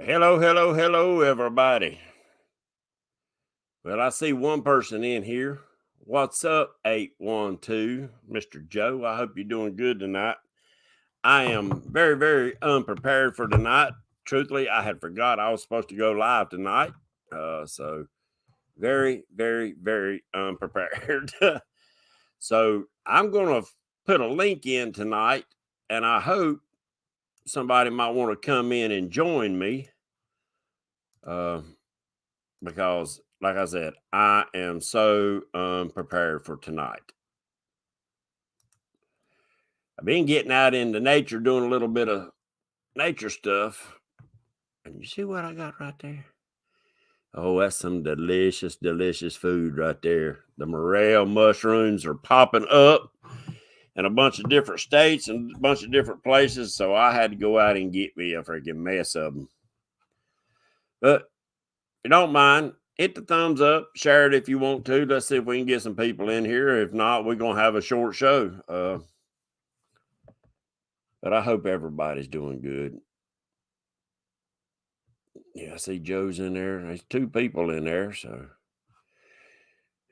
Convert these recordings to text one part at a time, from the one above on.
Well, hello, everybody. Well, I see one person in here. What's up, 812, Mr. Joe? I hope you're doing good tonight. I am very unprepared for tonight. Truthfully, I had forgot I was supposed to go live tonight. So very unprepared. So I'm going to put a link in tonight, and I hope somebody might want to come in and join me. Because, like I said, I am so unprepared for tonight. I've been getting out into nature, doing a little bit of nature stuff. And you see what I got right there? Oh, that's some delicious food right there. The morel mushrooms are popping up in a bunch of different states and a bunch of different places. So I had to go out and get me a freaking mess of them. But if you don't mind, hit the thumbs up, share it if you want to. Let's see if we can get some people in here. If not, we're going to have a short show. But I hope everybody's doing good. Yeah, I see Joe's in there. There's two people in there, so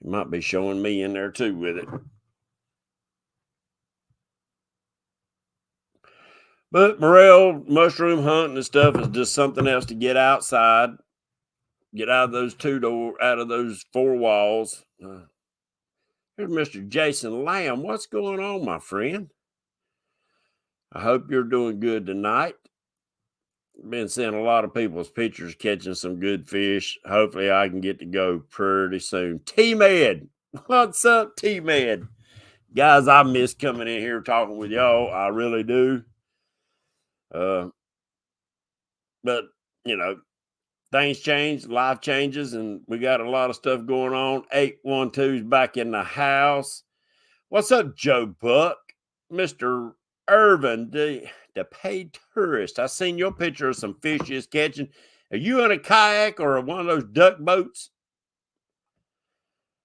he might be showing me in there too with it. But morel, mushroom hunting and stuff is just something else to get outside, get out of those out of those four walls. Here's Mr. Jason Lamb. What's going on, my friend? I hope you're doing good tonight. Been seeing a lot of people's pictures catching some good fish. Hopefully, I can get to go pretty soon. T-Med, what's up, T-Med? Guys, I miss coming in here talking with y'all. I really do. But, you know, things change, life changes, and we got a lot of stuff going on. 812's back in the house. What's up, Joe Buck? Mr. Irvin, the paid tourist. I seen your picture of some fish you're catching. Are you in a kayak or one of those duck boats?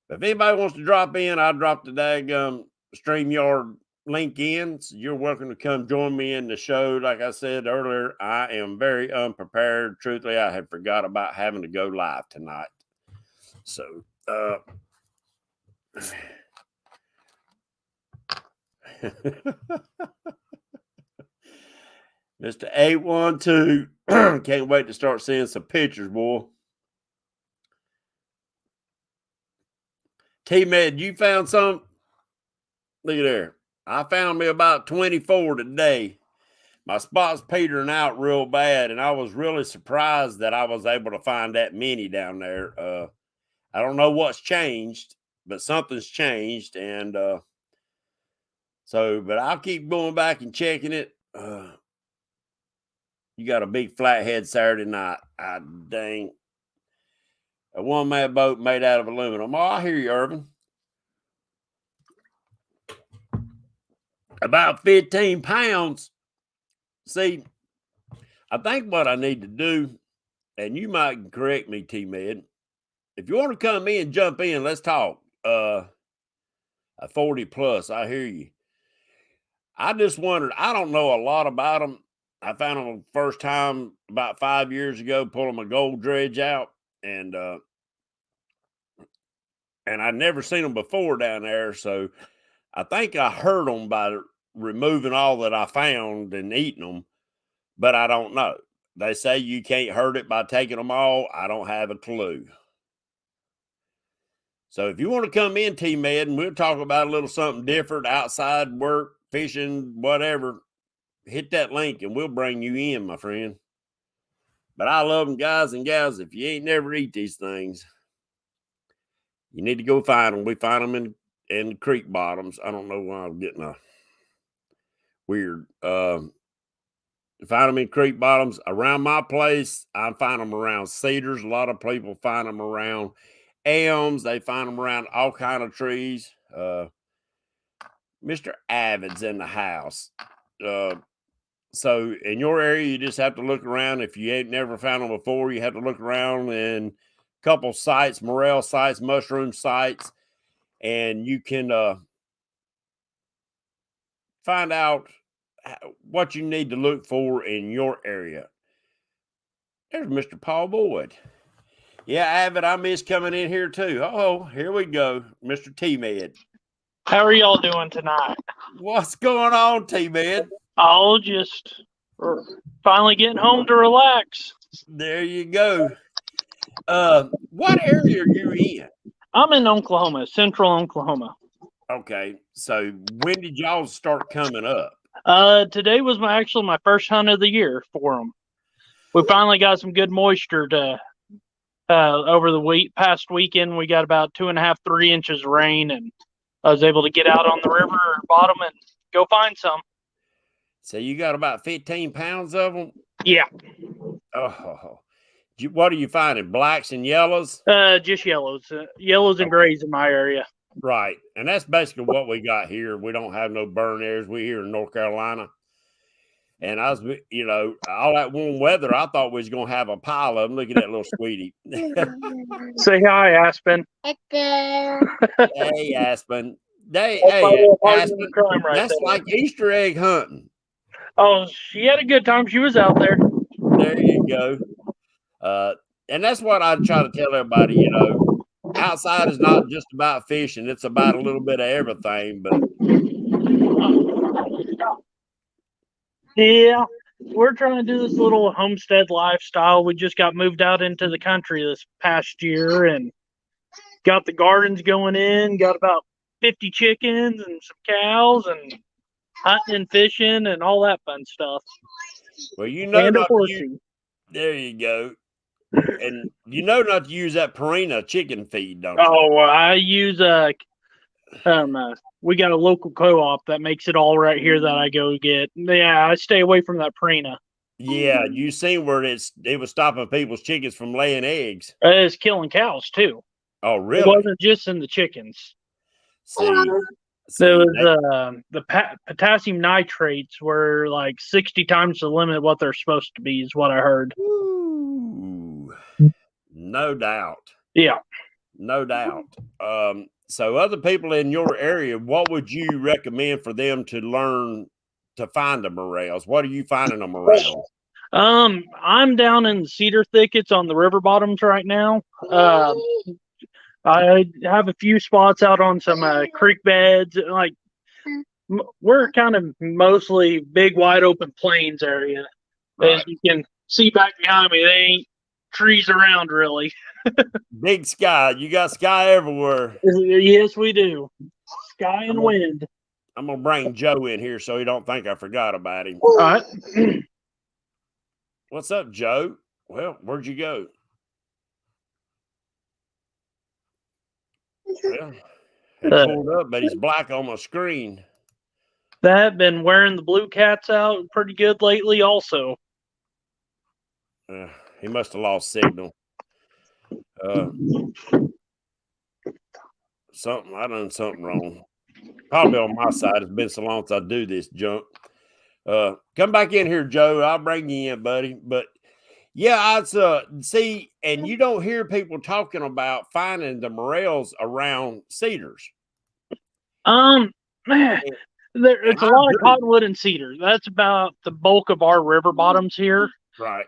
If anybody wants to drop in, I'll drop the daggum StreamYard link in. So you're welcome to come join me in the show. Like I said earlier, I am very unprepared. Truthfully, I had forgot about having to go live tonight. So, Mr. 812, can't wait to start seeing some pictures, boy. T-Med, you found some? Look at there. I found me about 24 today. My spot's petering out real bad, and I was really surprised that I was able to find that many down there. I don't know what's changed, but something's changed, and but I'll keep going back and checking it. You got a big flathead Saturday night. Dang. A one-man boat made out of aluminum. Oh, I hear you, Irvin. About 15 pounds. See, I think what I need to do, and you might correct me, T-Med, if you want to come in, jump in, let's talk. A 40 plus, I hear you. I just wondered, I don't know a lot about them. I found them the first time about 5 years ago, pulling my gold dredge out, and I'd never seen them before down there. So I think I hurt them by removing all that I found and eating them, but I don't know. They say you can't hurt it by taking them all. I don't have a clue. So if you want to come in, T-Med, and we'll talk about a little something different, outside work, fishing, whatever, hit that link and we'll bring you in, my friend. But I love them, guys and gals. If you ain't never eat these things, you need to go find them. We find them in the creek bottoms. I don't know why I'm getting a weird. Find them in creek bottoms around my place. I find them around cedars. A lot of people find them around elms. They find them around all kind of trees. Mr. Avid's in the house. So in your area, you just have to look around. If you ain't never found them before, you have to look around in a couple sites, morel sites, mushroom sites, and you can find out what you need to look for in your area. There's Mr. Paul Boyd. Yeah, Avid, I miss coming in here too. Oh, here we go, Mr. T-Med. How are y'all doing tonight? What's going on, T-Med? Oh, just finally getting home to relax. There you go. What area are you in? I'm in Oklahoma, central Oklahoma. Okay, so when did y'all start coming up? Today was my first hunt of the year for them. We finally got some good moisture to over the past weekend. We got about 2.5, 3 inches of rain, and I was able to get out on the river bottom and go find some. So you got about 15 pounds of them? Yeah. Oh, what are you finding? Blacks and yellows? Just yellows, yellows and grays in my area. Right, and that's basically what we got here. We don't have no burn areas. We're here in North Carolina. And I was, all that warm weather, I thought we was going to have a pile of them. Look at that little sweetie. Say hi, Aspen. Hey, Aspen. Hey, Aspen. That's like Easter egg hunting. Oh, she had a good time. She was out there. There you go. And that's what I try to tell everybody, outside is not just about fishing. It's about a little bit of everything. But yeah, we're trying to do this little homestead lifestyle. We just got moved out into the country this past year and got the gardens going in, got about 50 chickens and some cows and hunting and fishing and all that fun stuff. Well, and a horsey. There you go. And not to use that Purina chicken feed, don't you? Oh, I use we got a local co-op that makes it all right here that I go get. Yeah, I stay away from that Purina. Yeah, you seen where it was stopping people's chickens from laying eggs. It's killing cows too. Oh, really? It wasn't just in the chickens. There was the potassium nitrates were like 60 times the limit what they're supposed to be, is what I heard. Ooh, no doubt. Yeah. No doubt. So other people in your area, what would you recommend for them to learn to find the morels? What are you finding a morel? I'm down in the cedar thickets on the river bottoms right now. I have a few spots out on some creek beds. Like we're kind of mostly big, wide open plains area. Right. As you can see back behind me, they ain't trees around really. Big sky. You got sky everywhere. Yes, we do. Sky and wind. I'm gonna bring Joe in here so he don't think I forgot about him. All right. What's up, Joe? Well, where'd you go? Well, he pulled up, but he's black on my screen. That been wearing the blue cats out pretty good lately also. He must have lost signal. I done something wrong. Probably on my side. It's been so long since I do this junk. Come back in here, Joe. I'll bring you in, buddy. But yeah, see, and you don't hear people talking about finding the morels around cedars. Man, it's a lot of cottonwood and cedar. That's about the bulk of our river bottoms here. Right.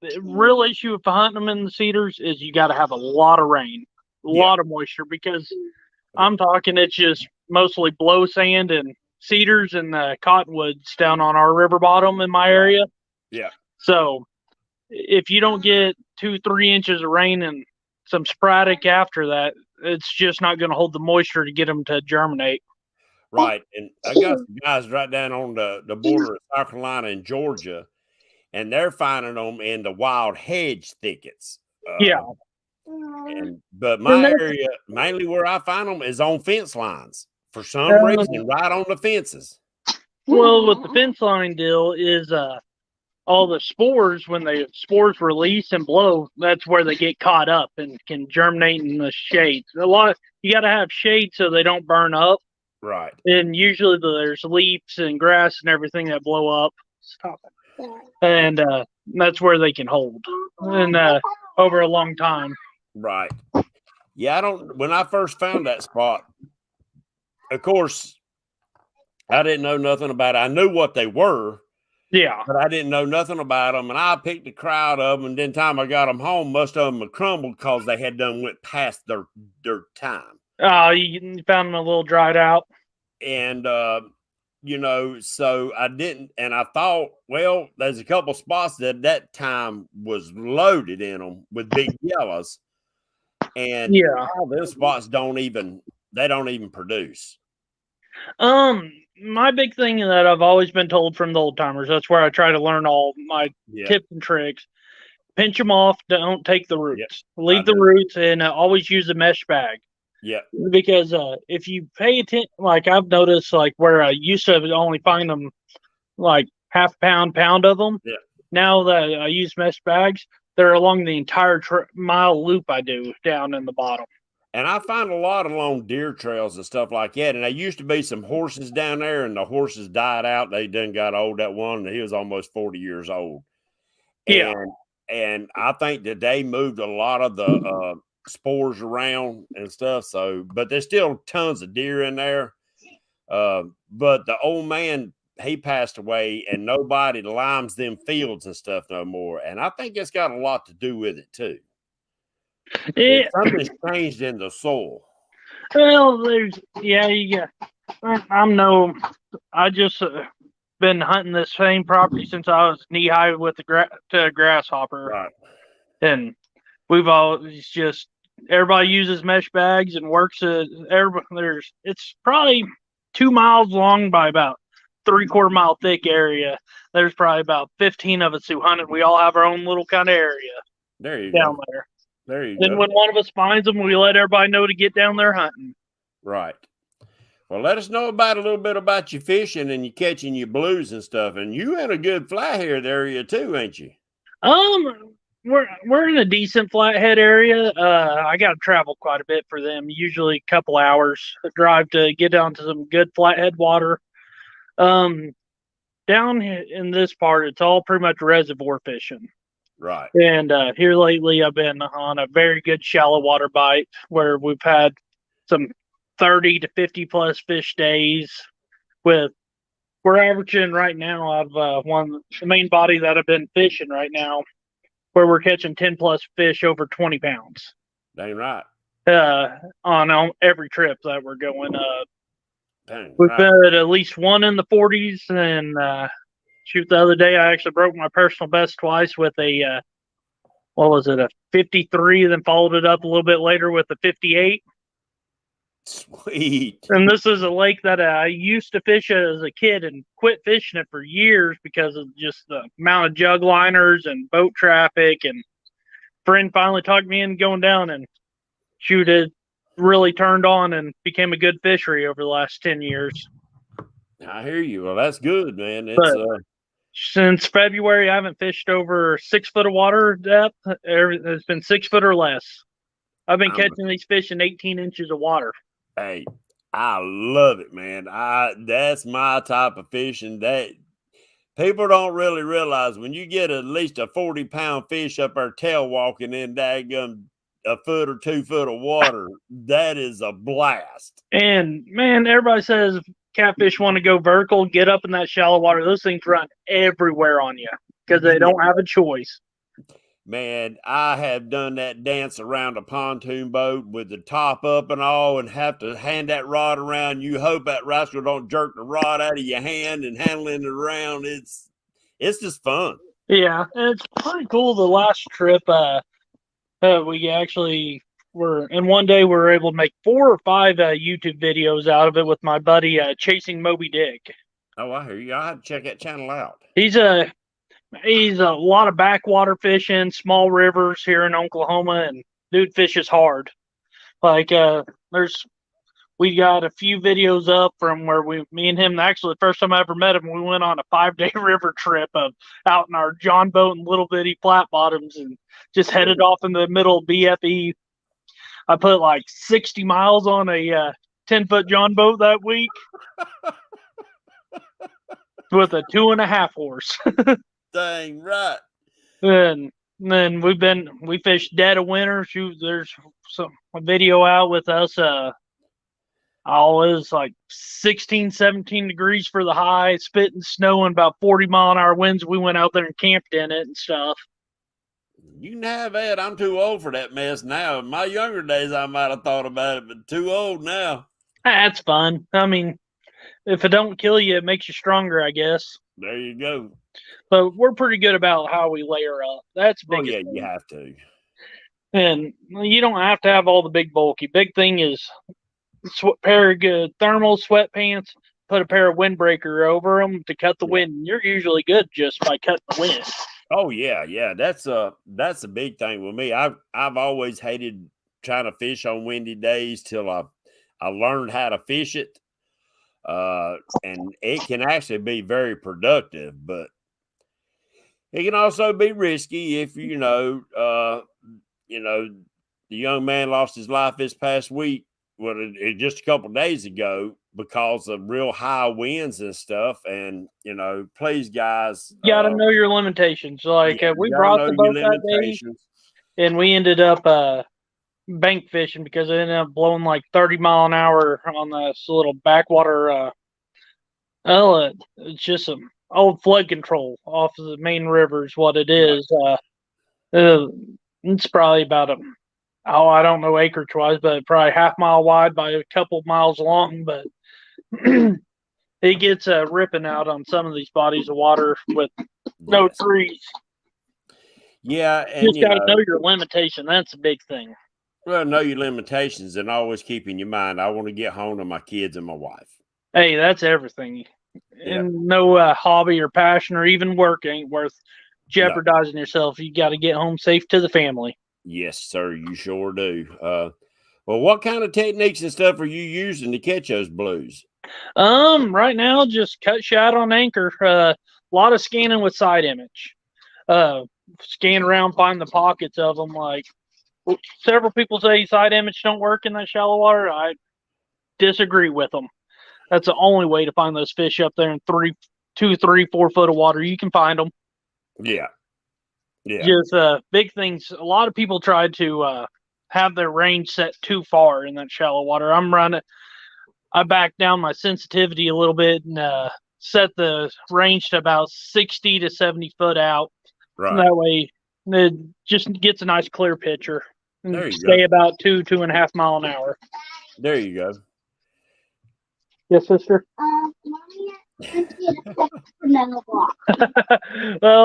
The real issue with hunting them in the cedars is you got to have a lot of rain, a lot of moisture, because I'm talking it's just mostly blow sand and cedars and cottonwoods down on our river bottom in my area. Yeah. So if you don't get 2-3 inches of rain and some sporadic after that, it's just not going to hold the moisture to get them to germinate. Right. And I got some guys right down on the border of South Carolina and Georgia, and they're finding them in the wild hedge thickets. But my area, mainly where I find them, is on fence lines for some reason, right on the fences. Well, with the fence line deal is all the spores, when the spores release and blow, that's where they get caught up and can germinate in the shade. You got to have shade so they don't burn up. Right. And usually there's leaves and grass and everything that blow up. Stop it. And that's where they can hold and over a long time. Right. Yeah, when I first found that spot, of course, I didn't know nothing about it. I knew what they were, Yeah. but I didn't know nothing about them. And I picked a crowd of them. And then time I got them home, most of them had crumbled because they had done went past their time. You found them a little dried out. And, you know, so I didn't, and I thought, well, there's a couple spots that that time was loaded in them with big yellows. And Yeah. all those spots don't even produce. My big thing that I've always been told from the old timers, that's where I try to learn all my tips and tricks. Pinch them off, don't take the roots. Leave the roots, and always use a mesh bag. Yeah. Because if you pay attention, like I've noticed, like where I used to only find them like half pound of them. Yeah. Now that I use mesh bags, they're along the entire mile loop I do down in the bottom. And I find a lot along deer trails and stuff like that. And there used to be some horses down there, and the horses died out. They done got old. That one, he was almost 40 years old. Yeah. And I think that they moved a lot of the spores around and stuff. So, but there's still tons of deer in there. But the old man, he passed away, and nobody limes them fields and stuff no more. And I think it's got a lot to do with it too. Something's changed in the soil. Well, I just been hunting this same property since I was knee high with the grasshopper, Right. And we've always just everybody uses mesh bags and works it. It's probably 2 miles long by about 3/4 mile thick area. There's probably about 15 of us who hunt it. We all have our own little kind of area. There you down go. there. There you go. And when one of us finds them, we let everybody know to get down there hunting. Right. Well, let us know a little bit about your fishing and your catching your blues and stuff. And you in a good flathead area too, ain't you? We're in a decent flathead area. I got to travel quite a bit for them. Usually a couple hours drive to get down to some good flathead water. Down in this part, it's all pretty much reservoir fishing. Right. And here lately, I've been on a very good shallow water bite where we've had some 30 to 50 plus fish days. We're averaging right now out of the main body that I've been fishing right now, where we're catching 10 plus fish over 20 pounds. Dang right. On every trip that we're going. We've been at least one in the 40s, and the other day I actually broke my personal best twice with a a 53, then followed it up a little bit later with a 58. Sweet. And this is a lake that I used to fish as a kid and quit fishing it for years because of just the amount of jug liners and boat traffic. And friend finally talked me into going down, and shoot, it really turned on and became a good fishery over the last 10 years. I hear you. Well, that's good, man. Since February, I haven't fished over 6 foot of water depth. It's been 6 foot or less. I've been catching these fish in 18 inches of water. Hey, I love it, man. That's my type of fishing. That people don't really realize when you get at least a 40-pound fish up our tail walking in daggum a foot or 2 foot of water, that is a blast. And man, everybody says catfish want to go vertical, get up in that shallow water. Those things run everywhere on you because they don't have a choice. Man, I have done that dance around a pontoon boat with the top up and all, and have to hand that rod around. You hope that rascal don't jerk the rod out of your hand and handling it around. It's just fun. Yeah, it's pretty cool. The last trip, we actually were, and one day we were able to make 4 or 5 YouTube videos out of it with my buddy chasing Moby Dick. Oh, I hear you. I have to check that channel out. He's a lot of backwater fishing, small rivers here in Oklahoma, and dude fishes hard. Like we got a few videos up from where me and him, actually the first time I ever met him, we went on a 5-day river trip out in our John boat and little bitty flat bottoms and just headed off in the middle of BFE. I put like 60 miles on a 10-foot John boat that week with a 2.5 horse. Dang right. And then we fished dead of winter. Shoot, there's a video out with us. Oh, it was like 16, 17 degrees for the high, spitting snow and about 40-mile-an-hour winds. We went out there and camped in it and stuff. You can have that. I'm too old for that mess now. In my younger days, I might have thought about it, but too old now. That's fun. I mean, if it don't kill you, it makes you stronger, I guess. There you go. But we're pretty good about how we layer up. That's the Oh, biggest yeah, thing. you have to. And you don't have to have all the big bulky. Big thing is pair of good thermal sweatpants, put a pair of windbreaker over them to cut the wind. And you're usually good just by cutting the wind. Oh, yeah, yeah. That's a big thing with me. I've always hated trying to fish on windy days till I learned how to fish it. And it can actually be very productive, but it can also be risky if the young man lost his life this past week, just a couple of days ago, because of real high winds and stuff. And please, guys, You got to know your limitations. Like we you brought know the your boat that day, limitations. and we ended up bank fishing because it ended up blowing like 30-mile-an-hour on this little backwater. It's just some old flood control off of the main river is what it is. It's probably about I don't know acreage wise, but probably half-mile wide by a couple miles long. But it gets ripping out on some of these bodies of water with no trees. Yeah, You and just got to know your limitation. That's a big thing. Well, know your limitations and always keep in your mind, I want to get home to my kids and my wife. Hey, that's everything. Yep. And no hobby or passion or even work ain't worth jeopardizing yourself. You got to get home safe to the family. Yes, sir. You sure do. Well, what kind of techniques and stuff are you using to catch those blues? Right now, just cut shad on anchor. A lot of scanning with side image. Scan around, find the pockets of them. Like several people say, side image don't work in that shallow water. I disagree with them. That's the only way to find those fish up there in 2, 3, 4 foot of water. You can find them. Yeah. Yeah. Just big things. A lot of people try to have their range set too far in that shallow water. I backed down my sensitivity a little bit and set the range to about 60 to 70 foot out. Right. That way it just gets a nice clear picture. And there you stay go. about 2.5 mile an hour. There you go. Yes, sister? Well,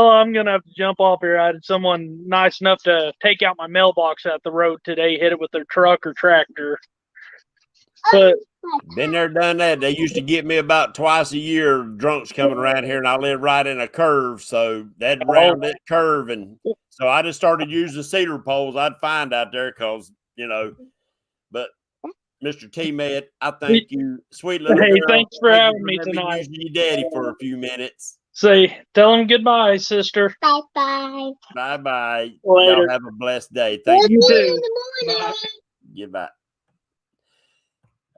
I'm going to have to jump off here. I had someone nice enough to take out my mailbox at the road today, hit it with their truck or tractor. But been there, done that. They used to get me about twice a year, drunks coming around here, and I live right in a curve, so they'd round that curve, and so I just started using cedar poles I'd find out there, because but Mr. T-Med, I thank you, sweet little girl. Thanks for having me tonight. Using your daddy for a few minutes. Tell him goodbye, sister. Bye-bye. Bye-bye. Later. Y'all have a blessed day. Thank you. too. Bye. Goodbye.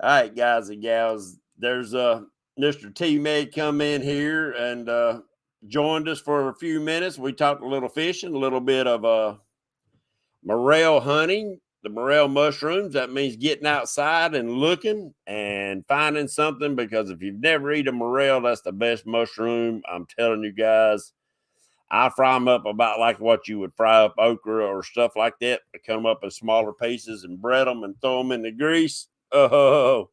All right, guys and gals, there's Mr. T-Med come in here and joined us for a few minutes. We talked a little fishing, a little bit of morel hunting, the morel mushrooms. That means getting outside and looking and finding something, because if you've never eaten a morel, that's the best mushroom. I'm telling you guys, I fry them up about like what you would fry up okra or stuff like that. I cut them up in smaller pieces and bread them and throw them in the grease. Oh,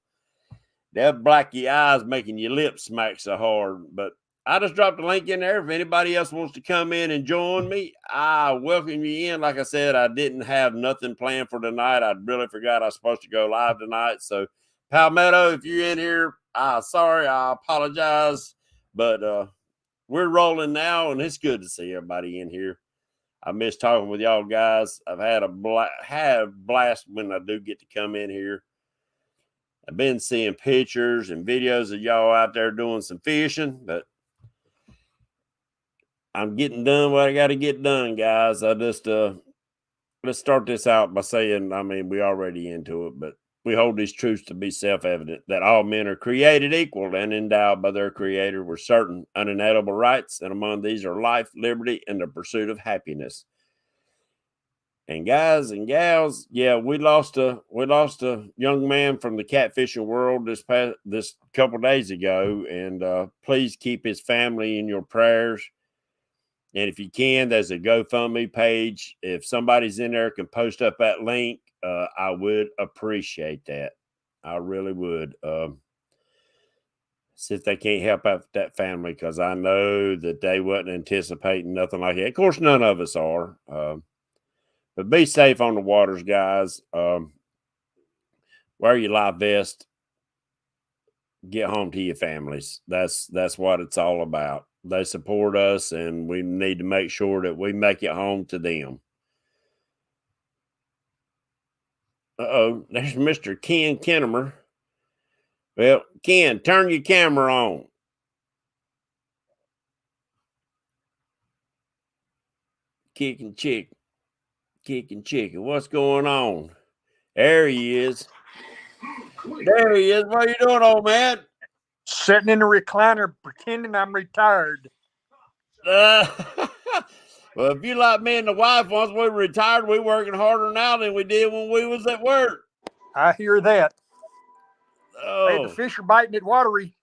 that black your eyes, making your lips smack so hard. But I just dropped a link in there. If anybody else wants to come in and join me, I welcome you in. Like I said, I didn't have nothing planned for tonight. I really forgot I was supposed to go live tonight. So, Palmetto, if you're in here, sorry, I apologize. But we're rolling now, and it's good to see everybody in here. I miss talking with y'all guys. I've had a blast when I do get to come in here. I've been seeing pictures and videos of y'all out there doing some fishing, but I'm getting done what I got to get done, guys. I just let's start this out by saying, I mean, we already into it, but we hold these truths to be self-evident, that all men are created equal and endowed by their creator with certain unalienable rights, and among these are life, liberty, and the pursuit of happiness. And guys and gals, yeah, we lost a young man from the catfishing world this couple days ago, and please keep his family in your prayers. And if you can, there's a GoFundMe page. If somebody's in there can post up that link, I would appreciate that. I really would. See if they can't help out that family, because I know that they wasn't anticipating nothing like that. Of course, none of us are. But be safe on the waters, guys. Wear your life vest. Get home to your families. That's what it's all about. They support us, and we need to make sure that we make it home to them. Uh-oh, there's Mr. Ken Kennemer. Well, Ken, turn your camera on. Kicking chicken. What's going on? There he is. There he is. What are you doing, old man? Sitting in the recliner pretending I'm retired. Well, if you like me and the wife, once we retired, we working harder now than we did when we was at work. I hear that. Oh, Hey, the fish are biting at Watery.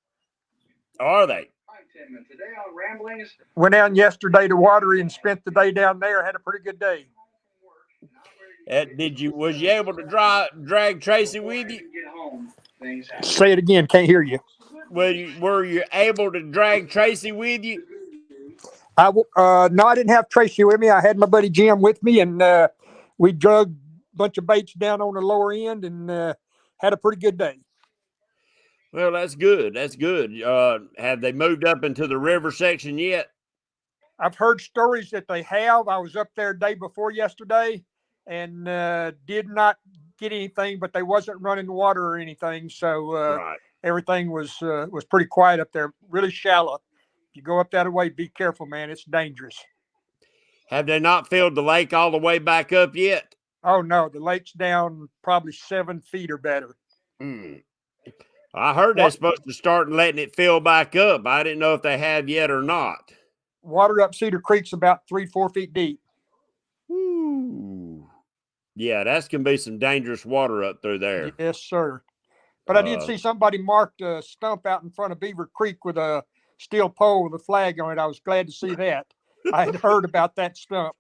Are they? Went down yesterday to Watery and spent the day down there. Had a pretty good day. Was you able to drag Tracy with you? Say it again. Can't hear you. Were you able to drag Tracy with you? No, I didn't have Tracy with me. I had my buddy Jim with me, and we drug a bunch of baits down on the lower end and had a pretty good day. Well, that's good. That's good. Have they moved up into the river section yet? I've heard stories that they have. I was up there day before yesterday and did not get anything, but they wasn't running water or anything. So Right. Everything was pretty quiet up there, really shallow. If you go up that way, be careful, man. It's dangerous. Have they not filled the lake all the way back up yet? Oh, no. The lake's down probably 7 feet or better. I heard they're supposed to start letting it fill back up. I didn't know if they have yet or not. Water up Cedar Creek's about 3-4 feet deep. Ooh. Yeah, that's going to be some dangerous water up through there. Yes, sir. But I did see somebody marked a stump out in front of Beaver Creek with a steel pole with a flag on it. I was glad to see that. I had heard about that stump.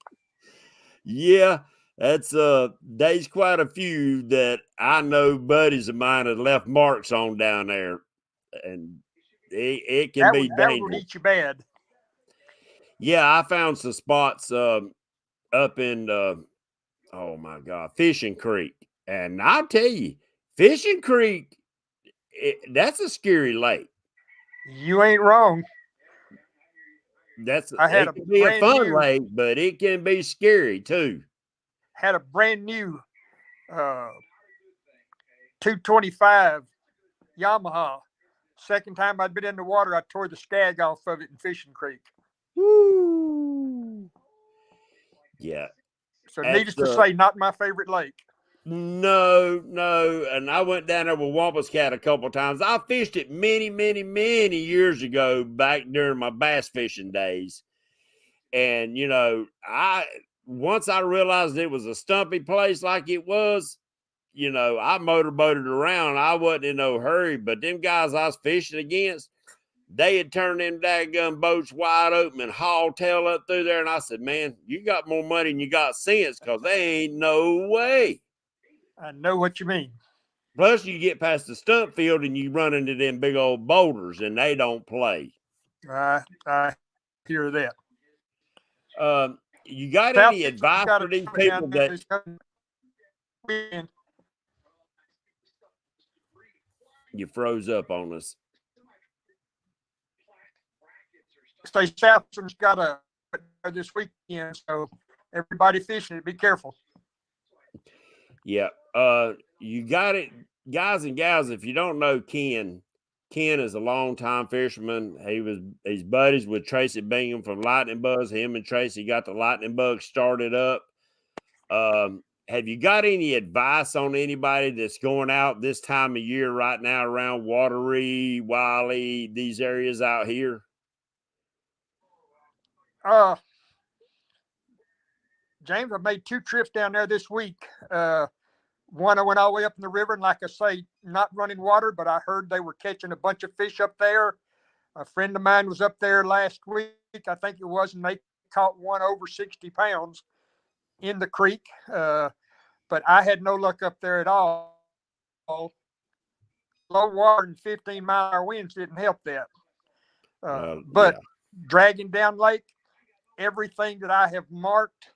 Yeah, that's there's quite a few that I know buddies of mine have left marks on down there, and it can be dangerous. That would eat you bad. Yeah, I found some spots up in oh my God, Fishing Creek, and I'll tell you, Fishing Creek, that's a scary lake. You ain't wrong. It can be a fun lake, but it can be scary too. Had a brand new 225 Yamaha. Second time I'd been in the water, I tore the skag off of it in Fishing Creek. Woo! Yeah. So needless to say, not my favorite lake. No. And I went down there with Wampus Cat a couple of times. I fished it many, many, many years ago, back during my bass fishing days. And, once I realized it was a stumpy place like it was, I motorboated around. I wasn't in no hurry, but them guys I was fishing against, they had turned them daggum boats wide open and haul tail up through there. And I said, man, you got more money than you got sense, because there ain't no way. I know what you mean. Plus, you get past the stump field and you run into them big old boulders, and they don't play. I hear that. You got any advice for these people that... You froze up on us. Stay Southern's got a this weekend, so everybody fishing, be careful. Yeah. You got it, guys and gals. If you don't know Ken is a longtime fisherman. He's buddies with Tracy Bingham from Lightning Bugs. Him and Tracy got the Lightning Bugs started up. Have you got any advice on anybody that's going out this time of year right now around Watery, Wiley, these areas out here? James, I made 2 trips down there this week. One, I went all the way up in the river, and like I say, not running water, but I heard they were catching a bunch of fish up there. A friend of mine was up there last week, I think it was, and they caught one over 60 pounds in the creek. But I had no luck up there at all. Low water and 15-mile-an-hour winds didn't help that. But yeah. Dragon Down Lake, everything that I have marked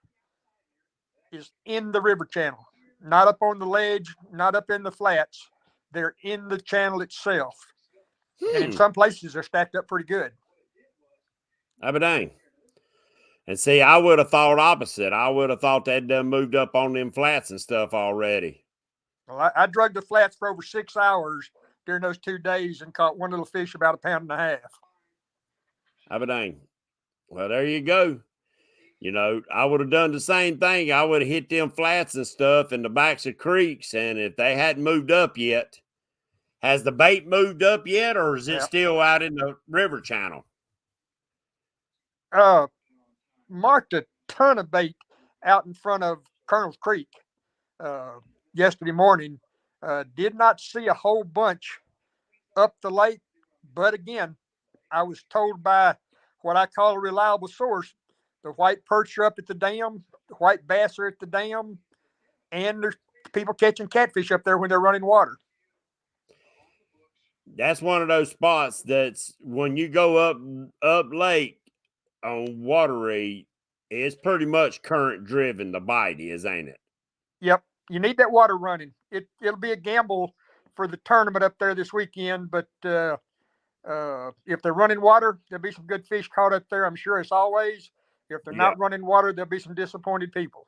is in the river channel, not up on the ledge, not up in the flats. They're in the channel itself. And in some places, they're stacked up pretty good. I bet dang. And see, I would have thought opposite. I would have thought they'd done moved up on them flats and stuff already. Well, I drug the flats for over 6 hours during those 2 days and caught one little fish about 1.5 pounds. I bet dang. Well, there you go. You know, I would have done the same thing. I would have hit them flats and stuff in the backs of creeks. And if they hadn't moved up yet, has the bait moved up yet, or is it still out in the river channel? Marked a ton of bait out in front of Colonel's Creek yesterday morning. Did not see a whole bunch up the lake, but again, I was told by what I call a reliable source, the white perch are up at the dam, the white bass are at the dam, and there's people catching catfish up there when they're running water. That's one of those spots that's when you go up lake on watery, it's pretty much current driven. The bite is, ain't it? Yep, you need that water running. It'll be a gamble for the tournament up there this weekend, but if they're running water, there'll be some good fish caught up there, I'm sure, as always. If they're not running water, there'll be some disappointed people.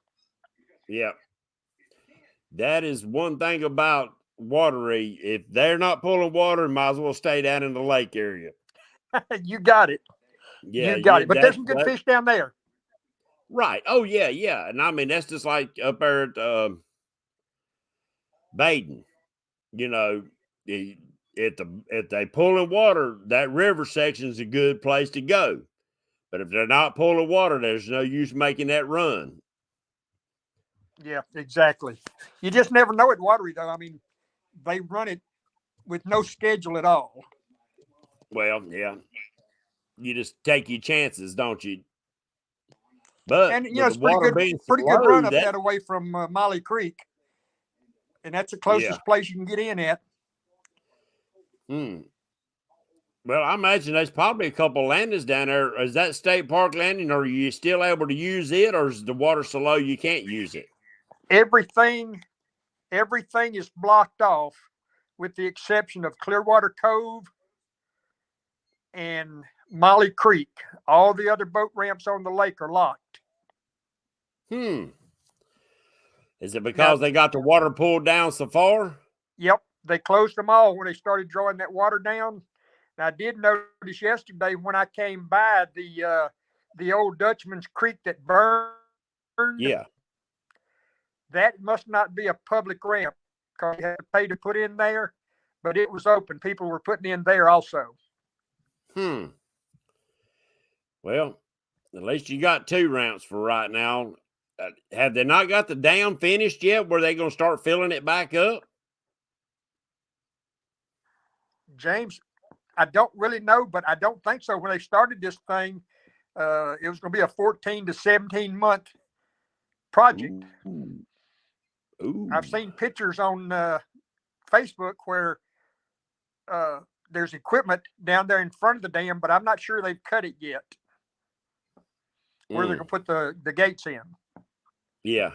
Yeah. That is one thing about watery. If they're not pulling water, might as well stay down in the lake area. You got it. Yeah, you got it. But there's some good fish down there. Right. Oh, yeah, yeah. And I mean, that's just like up there at Baden. You know, if they pulling water, that river section is a good place to go. But if they're not pulling water, there's no use making that run. Yeah, exactly. You just never know it watery, though. I mean, they run it with no schedule at all. Well, yeah. You just take your chances, don't you? But and it's pretty good run up that away from Molly Creek, and that's the closest place you can get in at. Well, I imagine there's probably a couple landings down there. Is that state park landing, or are you still able to use it, or is the water so low you can't use it? Everything is blocked off with the exception of Clearwater Cove and Molly Creek. All the other boat ramps on the lake are locked. Is it because they got the water pulled down so far? Yep. They closed them all when they started drawing that water down. And I did notice yesterday when I came by the old Dutchman's Creek that burned. Yeah. That must not be a public ramp because you had to pay to put in there, but it was open. People were putting in there also. Well, at least you got 2 ramps for right now. Have they not got the dam finished yet? Were they going to start filling it back up? James, I don't really know, but I don't think so. When they started this thing, it was going to be a 14 to 17 month project. Ooh. I've seen pictures on Facebook where there's equipment down there in front of the dam, but I'm not sure they've cut it yet. Where they're going to put the gates in. Yeah.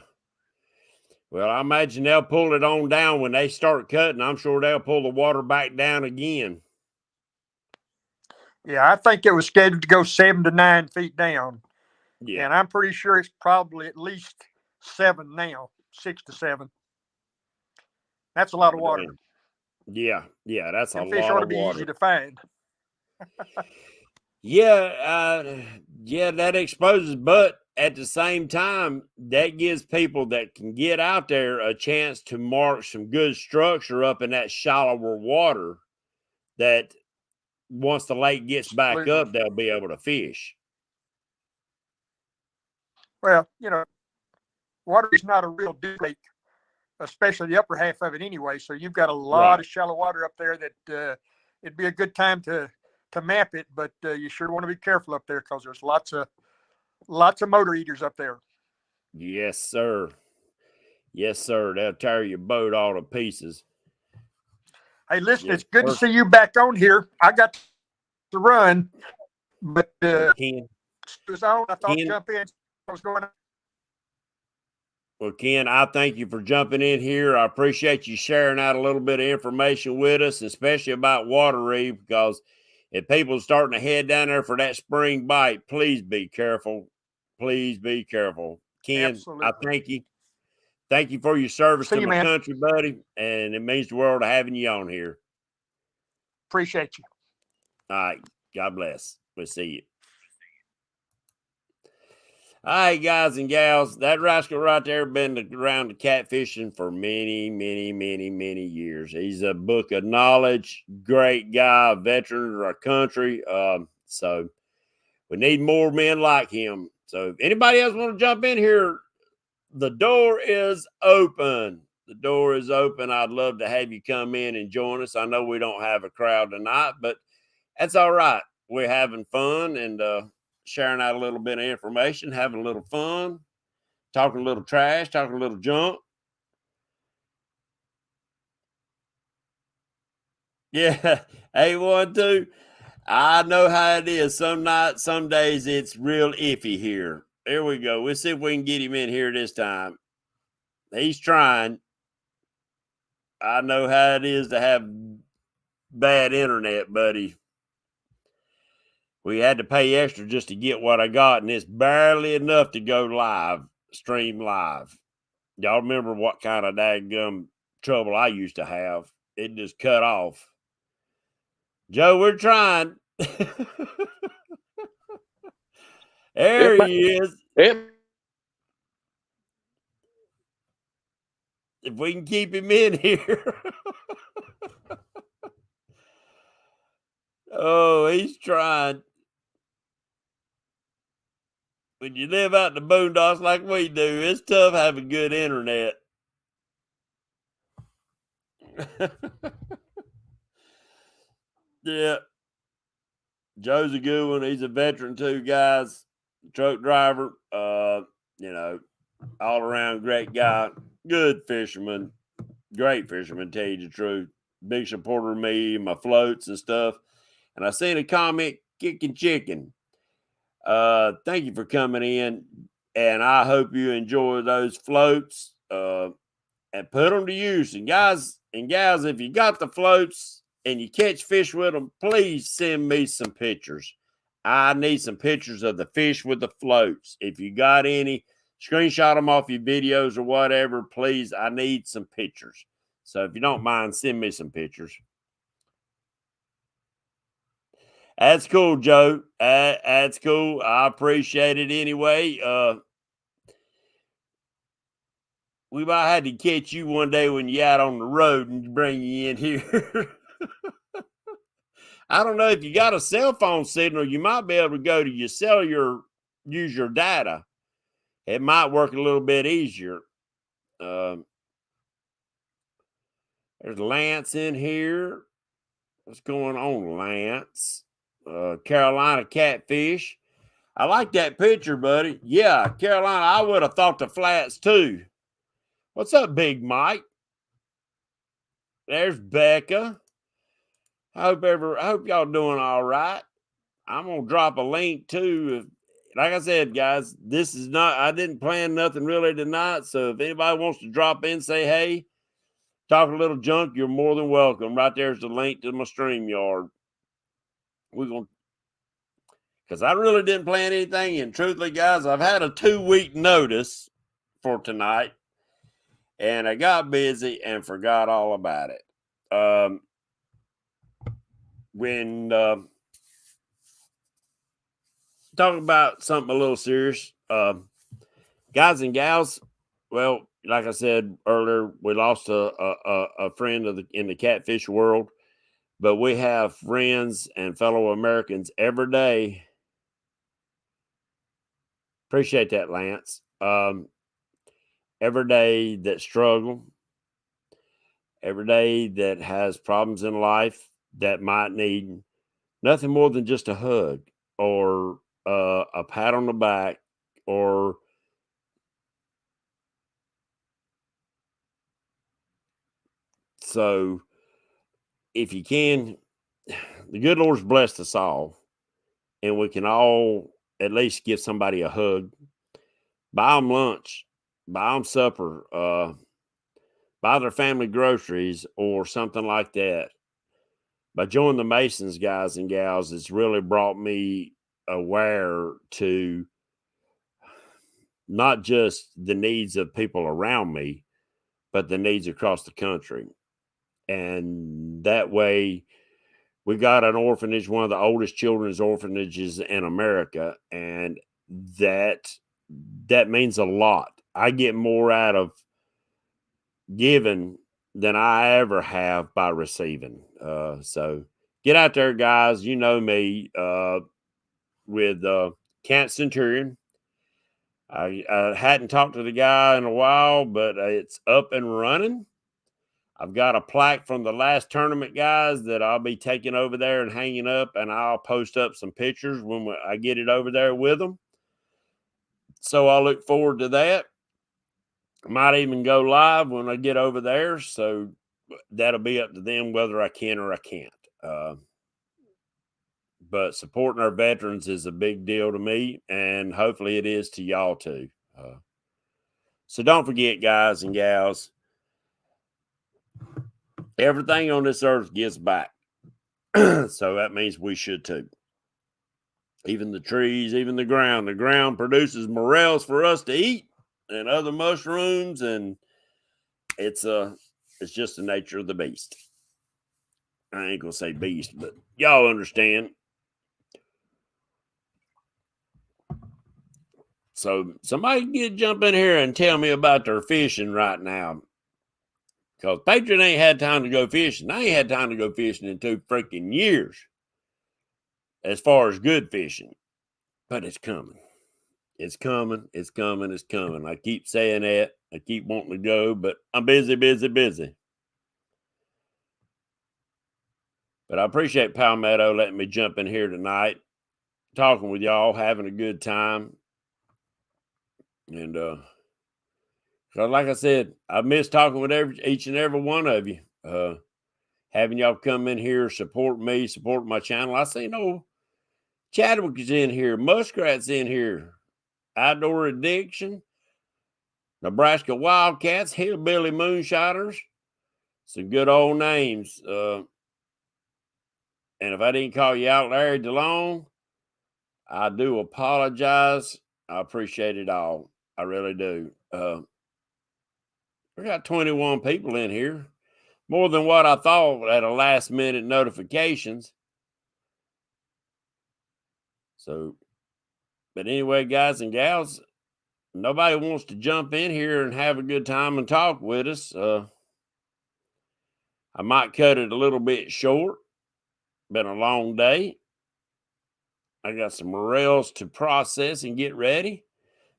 Well, I imagine they'll pull it on down when they start cutting. I'm sure they'll pull the water back down again. Yeah, I think it was scheduled to go 7 to 9 feet down. Yeah. And I'm pretty sure it's probably at least 7 now, 6 to 7. That's a lot of water. Yeah, that's a lot of water. Fish ought to be easy to find. Yeah, that exposes, but at the same time, that gives people that can get out there a chance to mark some good structure up in that shallower water that once the lake gets back up, they'll be able to fish. Well, water is not a real deep lake, especially the upper half of it anyway. So you've got a lot of shallow water up there that it'd be a good time to map it, but you sure want to be careful up there because there's lots of motor eaters up there. Yes, sir. Yes, sir. They'll tear your boat all to pieces. Hey, listen, it's good to see you back on here. I got to run, but Ken, it was on. I thought jump in. What was going on? Well, Ken, I thank you for jumping in here. I appreciate you sharing out a little bit of information with us, especially about water reef, because if people are starting to head down there for that spring bite, please be careful. Please be careful. Ken, Absolutely. I thank you. Thank you for your service to my country, buddy, and it means the world to having you on here. Appreciate you. All right. God bless. We'll see you. All right, guys and gals, that rascal right there been around the catfishing for many, many, many, many years. He's a book of knowledge, great guy, a veteran of our country. So we need more men like him. So if anybody else want to jump in here, the door is open. The door is open. I'd love to have you come in and join us. I know we don't have a crowd tonight, but that's all right. We're having fun and sharing out a little bit of information, having a little fun, talking a little trash, talking a little junk. Yeah, A12. I know how it is. Some nights, some days it's real iffy here. There we go. We'll see if we can get him in here this time. He's trying. I know how it is to have bad internet, buddy. We had to pay extra just to get what I got, and it's barely enough to go live, stream live. Y'all remember what kind of daggum trouble I used to have? It just cut off. Joe, we're trying. There he is. If we can keep him in here. Oh, he's trying. When you live out in the boondocks like we do, it's tough having good internet. Yeah. Joe's a good one. He's a veteran too, guys. Truck driver. You know, all around great guy. Good fisherman. Great fisherman, tell you the truth. Big supporter of me, my floats and stuff. And I seen a comment, kicking chicken. Thank you for coming in. And I hope you enjoy those floats. And put them to use. And guys and gals, if you got the floats and you catch fish with them, please send me some pictures. I need some pictures of the fish with the floats. If you got any, screenshot them off your videos or whatever, please. I need some pictures. So if you don't mind, send me some pictures. That's cool, Joe. That's cool. I appreciate it anyway. We might have to catch you one day when you're out on the road and bring you in here. I don't know if you got a cell phone signal, you might be able to go to your cellular, use your data. It might work a little bit easier. There's Lance in here. What's going on, Lance? Carolina Catfish. I like that picture, buddy. Yeah, Carolina, I would have thought the flats too. What's up, Big Mike? There's Becca. I hope y'all doing all right. I'm gonna drop a link too. Like I said, guys, this is not. I didn't plan nothing really tonight. So if anybody wants to drop in, say hey, talk a little junk, you're more than welcome. Right there's the link to my StreamYard. We're gonna, because I really didn't plan anything. And truthfully, guys, I've had a 2-week notice for tonight, and I got busy and forgot all about it. When talking about something a little serious, guys and gals. Well, like I said earlier, we lost a friend in the catfish world, but we have friends and fellow Americans every day. Appreciate that, Lance. every day that struggle, every day that has problems in life that might need nothing more than just a hug or a pat on the back or so if you can, the good Lord's blessed us all, and we can all at least give somebody a hug, buy them lunch, buy them supper, buy their family groceries or something like that. By joining the Masons, guys and gals, it's really brought me aware to not just the needs of people around me, but the needs across the country. And that way, we got an orphanage, one of the oldest children's orphanages in America, and that means a lot. I get more out of giving than I ever have by receiving. So get out there, guys. You know me with Camp Centurion. I hadn't talked to the guy in a while, but it's up and running. I've got a plaque from the last tournament, guys, that I'll be taking over there and hanging up, and I'll post up some pictures when I get it over there with them. So I look forward to that. I might even go live when I get over there. So that'll be up to them whether I can or I can't. But supporting our veterans is a big deal to me, and hopefully it is to y'all too. So don't forget, guys and gals, everything on this earth gives back. So that means we should too. Even the trees, even the ground. The ground produces morels for us to eat and other mushrooms, and it's just the nature of the beast. I ain't gonna say beast, but y'all understand. So somebody jump in here and tell me about their fishing right now. Because Patriot ain't had time to go fishing. I ain't had time to go fishing in 2 freaking years. As far as good fishing. But it's coming. It's coming. It's coming. It's coming. I keep saying that. I keep wanting to go, but I'm busy. But I appreciate Palmetto letting me jump in here tonight, talking with y'all, having a good time. And so like I said, I miss talking with each and every one of you. Having y'all come in here, support me, support my channel. I see Chadwick is in here, Muskrat's in here, Outdoor Addiction, Nebraska Wildcats, Hillbilly Moonshiners. Some good old names. And if I didn't call you out, Larry DeLong, I do apologize. I appreciate it all. I really do. We got 21 people in here. More than what I thought at a last minute notifications. So, but anyway, guys and gals, nobody wants to jump in here and have a good time and talk with us. I might cut it a little bit short. Been a long day. I got some morels to process and get ready.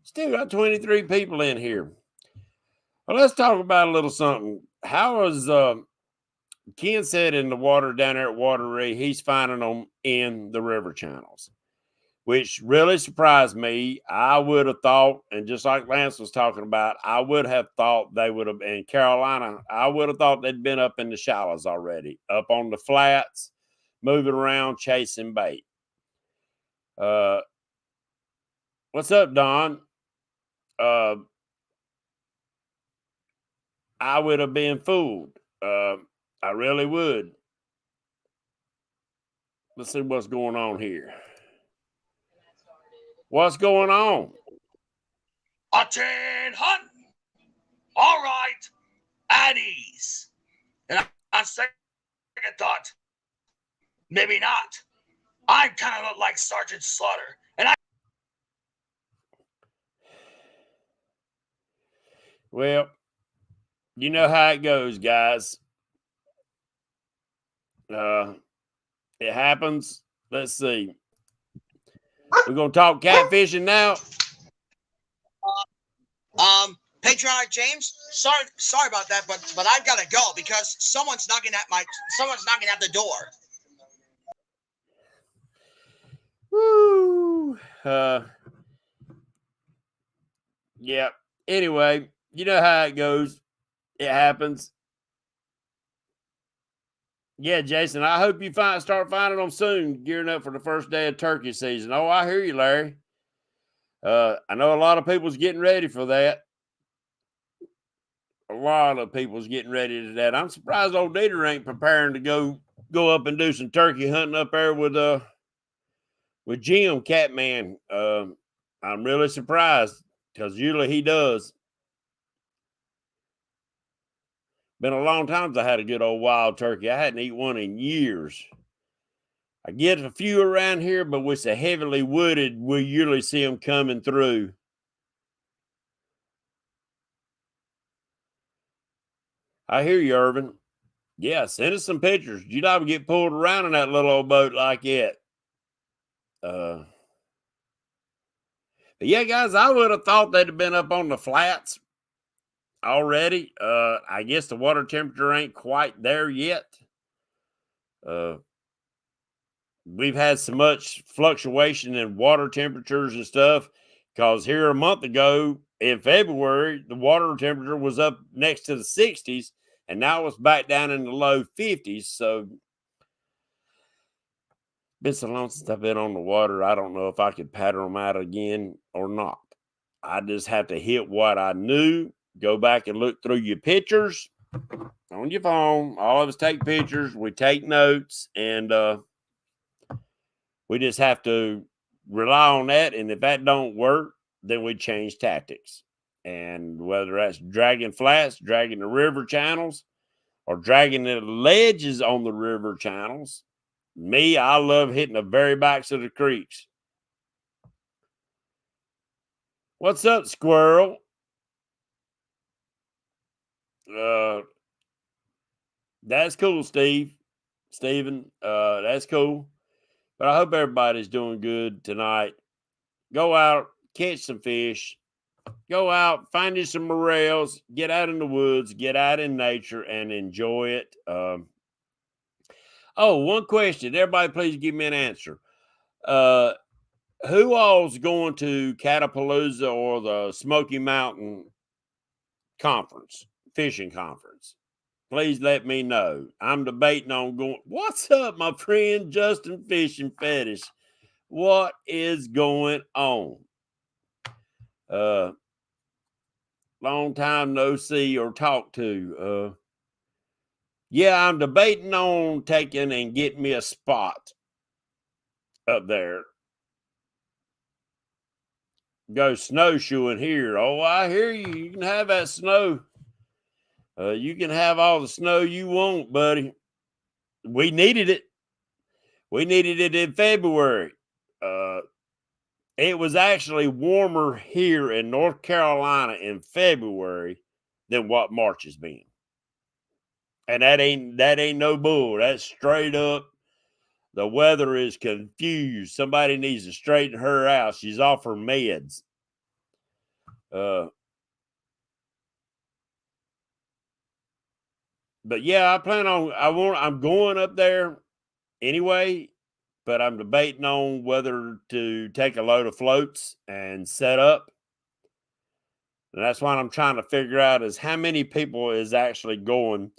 Still got 23 people in here. Well, let's talk about a little something. How is Ken said in the water down there at Wateree, he's finding them in the river channels, which really surprised me. I would have thought, and just like Lance was talking about, I would have thought they would have, in Carolina, I would have thought they'd been up in the shallows already, up on the flats, moving around, chasing bait. What's up, Don? I would have been fooled. I really would. Let's see what's going on here. What's going on? Attention! All right, at ease. And on second thought, maybe not. I kind of look like Sergeant Slaughter, and I. Well, you know how it goes, guys. It happens. Let's see. We're gonna talk catfishing now. Patriotic James, sorry about that, but I've got to go because someone's knocking at the door. Woo. Yeah. Anyway, you know how it goes. It happens. Yeah, Jason, I hope you start finding them soon, gearing up for the first day of turkey season. Oh, I hear you, Larry. I know a lot of people's getting ready for that. A lot of people's getting ready to that. I'm surprised old Dieter ain't preparing to go up and do some turkey hunting up there with Jim Catman. I'm really surprised because usually he does. Been a long time since I had a good old wild turkey. I hadn't eaten one in years. I get a few around here, but with the heavily wooded, we usually see them coming through. I hear you, Irvin. Yeah, send us some pictures. You'd not get pulled around in that little old boat like that. But yeah, guys, I would have thought they'd have been up on the flats already. I guess the water temperature ain't quite there yet. We've had so much fluctuation in water temperatures and stuff because here a month ago in February, the water temperature was up next to the 60s and now it's back down in the low 50s. So been so long since I've been on the water, I don't know if I could pattern them out again or not. I just have to hit what I knew, go back and look through your pictures on your phone. All of us take pictures, we take notes, and we just have to rely on that. And if that don't work, then we change tactics. And whether that's dragging flats, dragging the river channels, or dragging the ledges on the river channels, me, I love hitting the very backs of the creeks. What's up, squirrel? That's cool, Steven. That's cool. But I hope everybody's doing good tonight. Go out, catch some fish. Go out, find you some morels. Get out in the woods. Get out in nature and enjoy it. One question. Everybody, please give me an answer. Who all's going to Catapalooza or the Smoky Mountain conference, fishing conference? Please let me know. I'm debating on going. What's up, my friend Justin Fishing Fetish? What is going on? Long time no see or talk to. Yeah, I'm debating on taking and getting me a spot up there. Go snowshoeing here. Oh, I hear you. You can have that snow. You can have all the snow you want, buddy. We needed it. We needed it in February. It was actually warmer here in North Carolina in February than what March has been. And that ain't no bull. That's straight up. The weather is confused. Somebody needs to straighten her out. She's off her meds. But yeah, I'm going up there anyway, but I'm debating on whether to take a load of floats and set up. And that's what I'm trying to figure out is how many people is actually going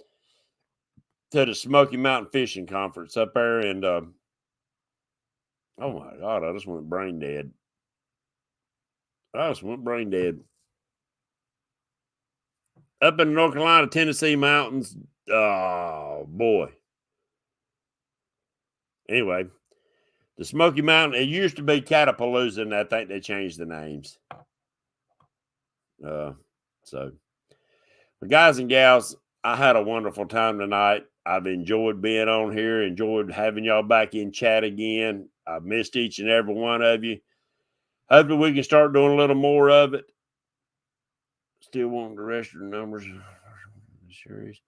to the Smoky Mountain Fishing Conference up there. And, oh my God, I just went brain dead. Up in North Carolina, Tennessee mountains. Oh, boy. Anyway, the Smoky Mountain, it used to be Catapalooza, and I think they changed the names. So, but guys and gals, I had a wonderful time tonight. I've enjoyed being on here, enjoyed having y'all back in chat again. I've missed each and every one of you. Hopefully we can start doing a little more of it. Still wanting the rest of the numbers. Series.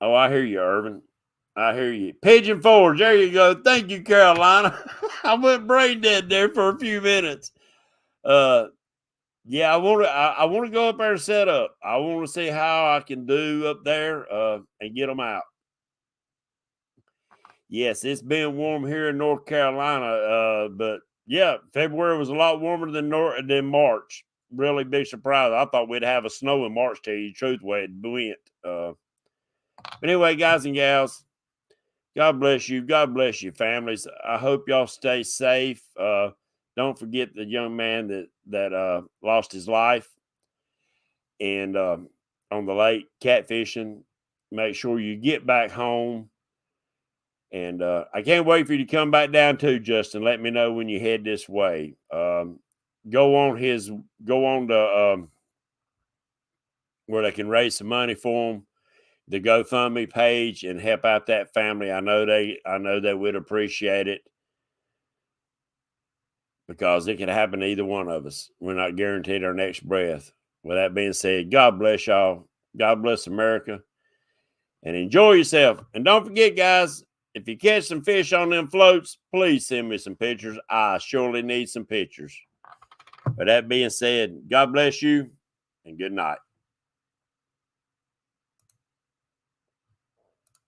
Oh, I hear you, Irvin. I hear you. Pigeon Forge, there you go. Thank you, Carolina. I went brain dead there for a few minutes. yeah, I want to go up there and set up. I want to see how I can do up there and get them out. Yes, it's been warm here in North Carolina, but yeah, February was a lot warmer than March. Really big surprise. I thought we'd have a snow in March, tell you the truth, the way it went. But anyway, guys and gals, God bless you. God bless you, families. I hope y'all stay safe. Don't forget the young man that lost his life and on the lake catfishing. Make sure you get back home. And I can't wait for you to come back down too, Justin. Let me know when you head this way. Go on to where they can raise some money for him, the GoFundMe page, and help out that family. I know they would appreciate it, because it could happen to either one of us. We're not guaranteed our next breath. With that being said, God bless y'all. God bless America. And enjoy yourself. And don't forget, guys, if you catch some fish on them floats, please send me some pictures. I surely need some pictures. With that being said, God bless you and good night.